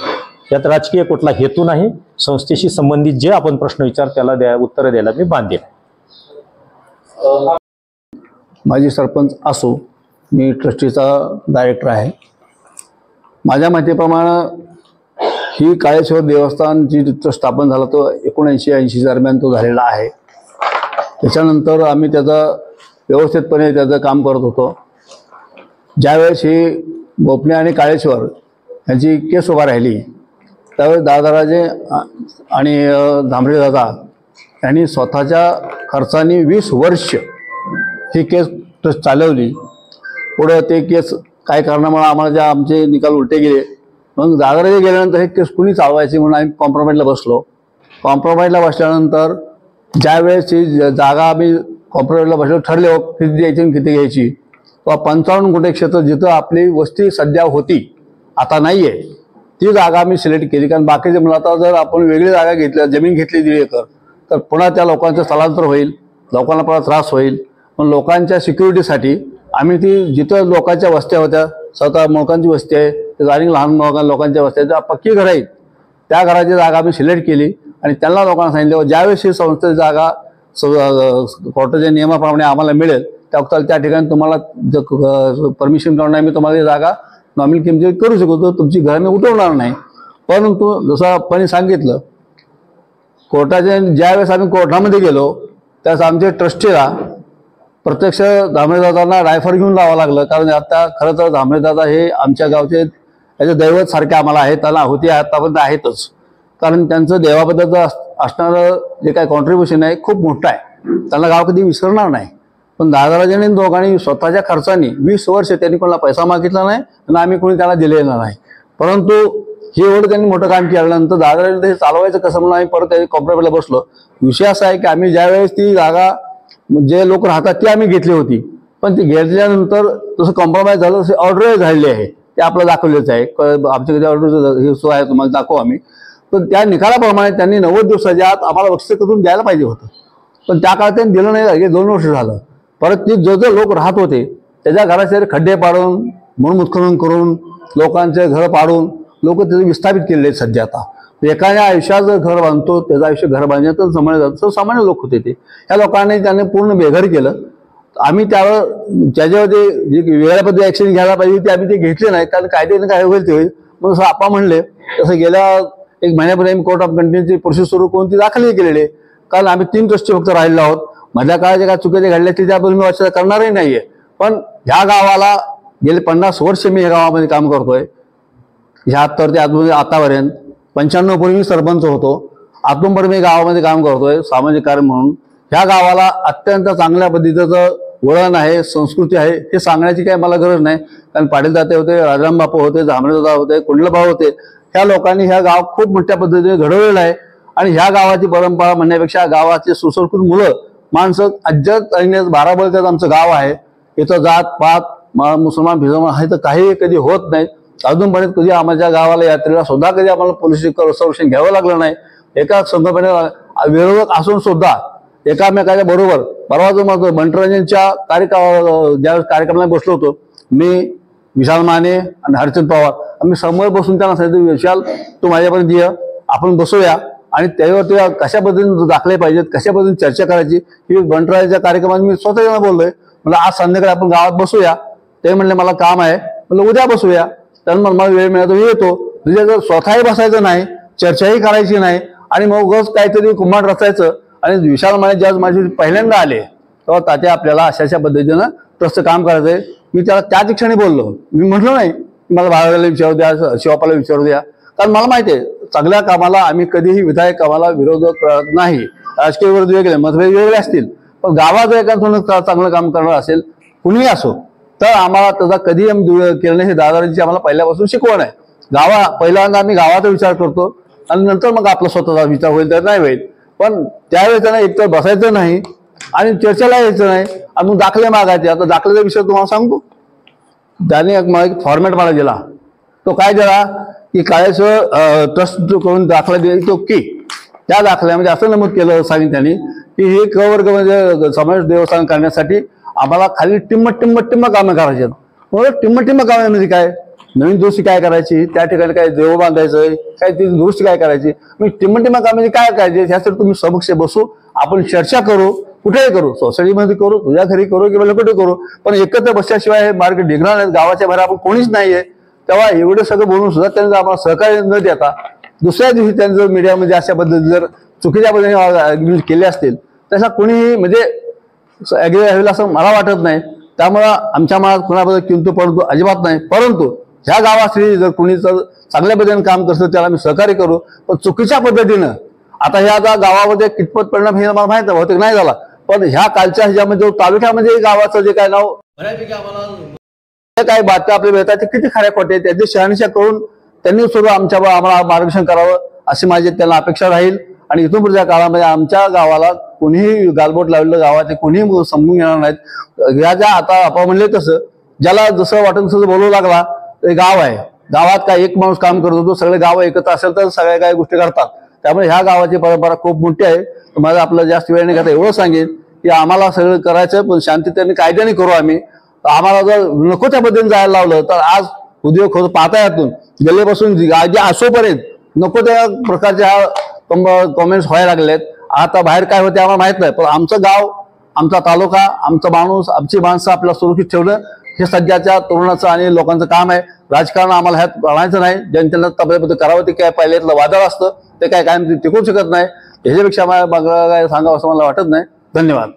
यात राजकीय कुठला हेतू नाही. संस्थेशी संबंधित जे आपण प्रश्न विचार त्याला उत्तर द्यायला मी बांधील. माजी सरपंच असो, मी ट्रस्टीचा डायरेक्टर आहे. माझ्या माहितीप्रमाणे ही काळेश्वर देवस्थान जी स्थापन झाला तो 1980 दरम्यान तो झालेला आहे. त्याच्यानंतर आम्ही व्यवस्थितपणे त्याचं काम करत होतो. ज्यावेळेस ही बोपणे आणि काळेश्वर यांची केस उभा राहिली त्यावेळेस दादाराजे आणि धांबरे दादा यांनी स्वतःच्या खर्चाने 20 वर्ष ही केस चालवली. पुढं ते केस काय कारणामुळे आम्हाला आमचे निकाल उलटे गेले. मग दादाराजे गेल्यानंतर हे केस कुणी चालवायचे म्हणून आम्ही कॉम्प्रोमाइजला बसलो. कॉम्प्रोमाइजला बसल्यानंतर ज्यावेळेस ही जागा आम्ही कॉम्प्रोमाइजला बसलो ठरले किती द्यायची आणि किती घ्यायची, तेव्हा 55 गुंठे क्षेत्र जिथं आपली वस्ती सध्या होती, आता नाही आहे, ती जागा आम्ही सिलेक्ट केली. कारण बाकीचे म्हणून आता जर आपण वेगळी जागा घेतली, जमीन घेतली 1.5 एकर, तर पुन्हा त्या लोकांचं स्थलांतर होईल, लोकांना पुन्हा त्रास होईल. पण लोकांच्या सिक्युरिटीसाठी आम्ही ती जिथं लोकांच्या वस्त्या होत्या, स्वतः लोकांची वस्ती आहे आणि लहान लोकांच्या वस्त्या ज्या पक्की घरं आहेत, त्या घराची जागा आम्ही सिलेक्ट केली आणि त्यांना लोकांना सांगितलं ज्यावेळेस ही संस्थेची जागा कोर्टाच्या नियमाप्रमाणे आम्हाला मिळेल त्या ठिकाणी तुम्हाला परमिशन करून आम्ही तुम्हाला ही जागा नॉमिनल किमतीत करू शकतो, तुमची घरं मी उठवणार नाही. परंतु जसं आपण सांगितलं, कोर्टाच्या ज्यावेळेस आम्ही कोर्टामध्ये गेलो त्यावेळेस आमच्या ट्रस्टीला प्रत्यक्ष धामरेदादांना रायफर घेऊन लावावं लागलं. कारण आता खरं तर धामरेदादा हे आमच्या गावचे याचे दैवत सारखे आम्हाला आहेत, त्यांना होती आतापर्यंत आहेतच. कारण त्यांचं देवाबद्दलचं असणारं जे काही कॉन्ट्रीब्युशन आहे खूप मोठं आहे, त्यांना गाव कधी विसरणार नाही. पण दादाराजांनी दोघांनी स्वतःच्या खर्चाने 20 वर्ष त्यांनी कोणाला पैसा मागितला नाही आणि आम्ही कोणी त्याला दिलेला नाही. परंतु हे एवढं त्यांनी मोठं काम केल्यानंतर दादाराजांनी हे चालवायचं कसं म्हणून आम्ही परत कॉम्प्रोमाइजला बसलो. विषय असा आहे की आम्ही ज्यावेळेस ती जागा जे लोक राहतात ती आम्ही घेतली होती, पण ती घेतल्यानंतर जसं कॉम्प्रोमाइज झालं तसे ऑर्डर झालेली आहे, ते आपलं दाखवलेच आहे. आमच्याकडे ऑर्डर हे सो आहे, तुम्हाला दाखवू आम्ही. पण त्या निकालाप्रमाणे त्यांनी 90 दिवसाच्या आत आम्हाला बक्षीस करून द्यायला पाहिजे होतं, पण त्या काळात त्यांनी दिलं नाही. हे 2 वर्ष झालं. परत ती जो लोक राहत होते त्याच्या घराचे खड्डे पाडून म्हणून उत्खनन करून लोकांचे घर पाडून लोक त्याचे विस्थापित केलेले आहेत. सध्या आता एखाद्या आयुष्यात जर घर बांधतो त्याचं आयुष्य घर बांधण्यातच समजलं जातं. सामान्य लोक होते ते, ह्या लोकांनी त्यांनी पूर्ण बेघर केलं. आम्ही त्यावर त्याच्यावरती जी वेगळ्या पद्धती ऍक्शन घ्यायला पाहिजे ते आम्ही ते घेतले नाही, कारण कायद्याने काय होईल ते होईल. मग जसं आपण म्हणले तसं गेल्या 1 महिन्यापूर्वी आम्ही कोर्ट ऑफ कंटेंटची प्रोसेस सुरू करून ती दाखल केलेली आहे. कारण आम्ही 3 ट्रस्टी फक्त राहिलो आहोत. मधल्या काळात काय चुकीचे घडले ते त्याबद्दल मी वाचना करणारही नाहीये. पण ह्या गावाला गेले 50 वर्ष मी ह्या गावामध्ये काम करतोय. 76 ते आतापर्यंत 95 पूर्वी मी सरपंच होतो. आतूनपर्यंत मी गावामध्ये काम करतोय सामाजिक कार्य म्हणून. ह्या गावाला अत्यंत चांगल्या पद्धतीचं वळण आहे, संस्कृती आहे, हे सांगण्याची काही मला गरज नाही. कारण पाटील दाते होते, राजाराम बापू होते, जांभळेदादा होते, कुंडलभाऊ होते. ह्या लोकांनी ह्या गाव खूप मोठ्या पद्धतीने घडवलेलं आहे. आणि ह्या गावाची परंपरा म्हणण्यापेक्षा गावाचे सुसंस्कृत मुलं माणसं अज्जत आणि 12 बळक्यात आमचं गाव आहे. इथं जात पात मुसलमान भिजमान आहे तर काही कधी होत नाही. अजूनपर्यंत कधी आमच्या गावाला यात्रेला सुद्धा कधी आम्हाला पोलीस संरक्षण घ्यावं लागलं नाही. एका संघटने विरोधक असून सुद्धा एकामेकाच्या बरोबर. परवा जो माझं बंटराजांच्या ज्या कार्यक्रमाला बसलो होतो मी, विशाल माने आणि हरचंद पवार, आम्ही समोर बसून त्यांना सांगितलं विशाल तू माझ्यापर्यंत ये, आपण बसूया आणि त्याच्यावरती कशा पद्धतीने दाखले पाहिजेत, कशा पद्धतीने चर्चा करायची ही बंटराजाच्या कार्यक्रमात मी स्वतः त्यांना बोललोय. मला आज संध्याकाळी आपण गावात बसूया. ते म्हणले मला काम आहे, म्हणलं उद्या बसूया. त्यांना मला वेळ मिळाला तर येतो. म्हणजे जर स्वतःही बसायचं नाही, चर्चाही करायची नाही आणि मग काहीतरी कुंभाट रचायचं. आणि विशाल माने ज्या माझी पहिल्यांदा आले तेव्हा तात्या आपल्याला अशा पद्धतीनं तसं काम करायचंय. मी त्याला त्याच क्षणी बोललो. मी म्हटलं नाही मला बाळाला विचारू द्या, शिवापाला विचारू द्या, कारण मला माहिती आहे चांगल्या कामाला आम्ही कधीही विधायक कामाला विरोध करत नाही. राजकीय विरोध वेगळे, मतभेद वेगळे असतील, पण गावात एखादं चांगलं काम करणार असेल कुणीही असो तर आम्हाला त्याचा कधी केलं नाही. हे दादारांची आम्हाला पहिल्यापासून शिकवण आहे. पहिल्यांदा आम्ही गावाचा विचार करतो आणि नंतर मग आपला स्वतःचा विचार होईल तर नाही होईल. पण त्यावेळेस त्यांना एकतर बसायचं नाही आणि चर्चेला यायचं नाही आणि मग दाखले मागायचे. आता दाखल्याचा विषय तुम्हाला सांगतो. त्याने एक फॉर्मॅट मला दिला. तो काय दिला की काळेश्वर ट्रस्ट करून दाखला दिला तो की त्या दाखल्यामध्ये असं नमूद केलं सांगितलं त्यांनी की हे कवर्ग म्हणजे समाज देवस्थान करण्यासाठी आम्हाला खाली टिम्म कामं करायची. मग टिम्म कामं म्हणजे काय, नवीन दुरुस्ती काय करायची, त्या ठिकाणी काय देव बांधायचं, काय ती दुरुस्ती काय करायची, मग टिम्म कामाची काय करायची ह्यासाठी तुम्ही समक्ष बसू, आपण चर्चा करू, कुठेही करू, सोसायटीमध्ये करू, तुझ्या घरी करू किंवा कुठे करू, पण एकत्र बसल्याशिवाय हे मार्ग निघणार नाहीत. गावाच्या बाहेर आपण कोणीच नाहीये. तेव्हा एवढं सगळं बोलून सुद्धा त्यांनी आम्हाला सहकार्य न देता दुसऱ्या दिवशी त्यांनी जर मीडियामध्ये अशा पद्धती जर चुकीच्या पद्धतीने केले असतील तसा कोणीही म्हणजे ऍग्री राहील असं मला वाटत नाही. त्यामुळं आमच्या मनात कुणाबद्दल किंतु परंतु अजिबात नाही. परंतु ह्या गावासाठी जर कोणी चांगल्या पद्धतीने काम करतं त्याला आम्ही सहकार्य करू. पण चुकीच्या पद्धतीनं आता ह्या गावामध्ये कितपत परिणाम हे मला माहित बहुतेक नाही झाला, पण ह्या कालच्या ह्याच्यामध्ये तालुक्यामध्ये गावाचं जे काय नाव बऱ्यापैकी आम्हाला काय बातम्या आपल्या मिळतात ते किती खऱ्या खोटे त्याची शहानिशा करून त्यांनी सुद्धा आम्हाला मार्गदर्शन करावं अशी माझी त्यांना अपेक्षा राहील. आणि इथून पुढच्या काळामध्ये आमच्या गावाला कोणीही गालबोट लावलेलं गावाचे कोणीही समजून घेणार नाहीत. या ज्या आता आपण म्हणले तसं ज्याला जसं वाटेल तसं बोलू लागला ते गाव आहे. गावात काय एक माणूस काम करत होतो, सगळे गाव एकत्र असेल तर सगळ्या काही गोष्टी करतात. त्यामुळे ह्या गावाची परंपरा खूप मोठी आहे. तुम्हाला आपलं जास्त वेळ नाही घेता एवढं सांगेन की आम्हाला सगळं करायचं पण शांततेने कायद्याने करू आम्ही. आम्हाला जर नको त्या पद्धतीने जायला लावलं तर आज उद्योग होत पाहता यातून गेल्यापासून जे असोपर्यंत नको त्या प्रकारच्या कॉमेंट्स व्हायला लागलेत. आता बाहेर काय होते आम्हाला माहित नाही, पण आमचं गाव, आमचा तालुका, आमचा माणूस, आमची माणसं आपल्याला सुरक्षित ठेवणं हे सध्याच्या तरुणाचं आणि लोकांचं काम आहे. राजकारण आम्हाला ह्यात आणायचं नाही. जनतेला तब्येत करावं ते काय पहिल्यातलं वादळ असतं ते काय कायम टिकू शकत नाही. ह्याच्यापेक्षा मला काय सांगावं असं मला वाटत नाही. धन्यवाद.